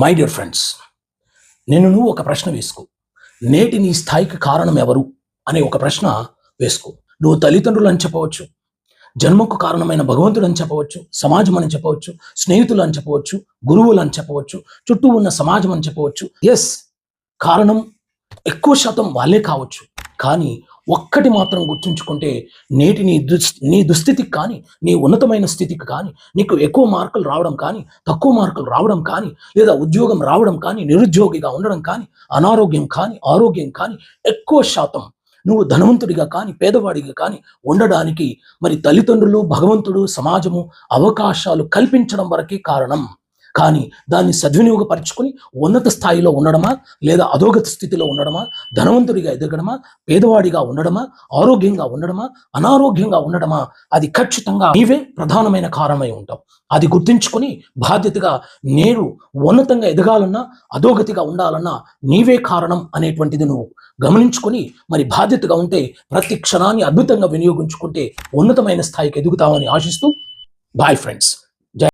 My dear friends, నువ్వు ఒక ప్రశ్న వేసుకో. నేటి నీ స్థాయికి కారణం ఎవరు అనే ఒక ప్రశ్న వేసుకో. నువ్వు తల్లిదండ్రులు అని చెప్పవచ్చు, జన్మకు కారణమైన భగవంతుడు అని చెప్పవచ్చు, సమాజం అని చెప్పవచ్చు, స్నేహితులు అని చెప్పవచ్చు, గురువులు అని చెప్పవచ్చు, చుట్టూ ఉన్న సమాజం అని చెప్పవచ్చు. ఎస్, కారణం ఎక్కువ శాతం వాళ్ళే కావచ్చు. కానీ ఒక్కటి మాత్రం గుర్తుంచుకుంటే, నేటి నీ దుస్థితికి కానీ, నీ ఉన్నతమైన స్థితికి కానీ, నీకు ఎక్కువ మార్కులు రావడం కానీ, తక్కువ మార్కులు రావడం కానీ, లేదా ఉద్యోగం రావడం కానీ, నిరుద్యోగిగా ఉండడం కానీ, అనారోగ్యం కానీ, ఆరోగ్యం కానీ, ఎక్కువ శాతం నువ్వు ధనవంతుడిగా కానీ, పేదవాడిగా కానీ ఉండడానికి మరి తల్లిదండ్రులు, భగవంతుడు, సమాజము అవకాశాలు కల్పించడం వరకే కారణం. కానీ దాన్ని సద్వినియోగపరచుకొని ఉన్నత స్థాయిలో ఉండడమా, లేదా అధోగత స్థితిలో ఉండడమా, ధనవంతుడిగా ఎదగడమా, పేదవాడిగా ఉండడమా, ఆరోగ్యంగా ఉండడమా, అనారోగ్యంగా ఉండడమా, అది ఖచ్చితంగా నీవే ప్రధానమైన కారణమై ఉంటావు. అది గుర్తించుకొని బాధ్యతగా నేను ఉన్నతంగా ఎదగాలన్నా, అధోగతిగా ఉండాలన్నా నీవే కారణం అనేటువంటిది నువ్వు గమనించుకొని మరి బాధ్యతగా ఉంటే, ప్రతి క్షణాన్ని అద్భుతంగా వినియోగించుకుంటే ఉన్నతమైన స్థాయికి ఎదుగుతామని ఆశిస్తూ, బాయ్ ఫ్రెండ్స్.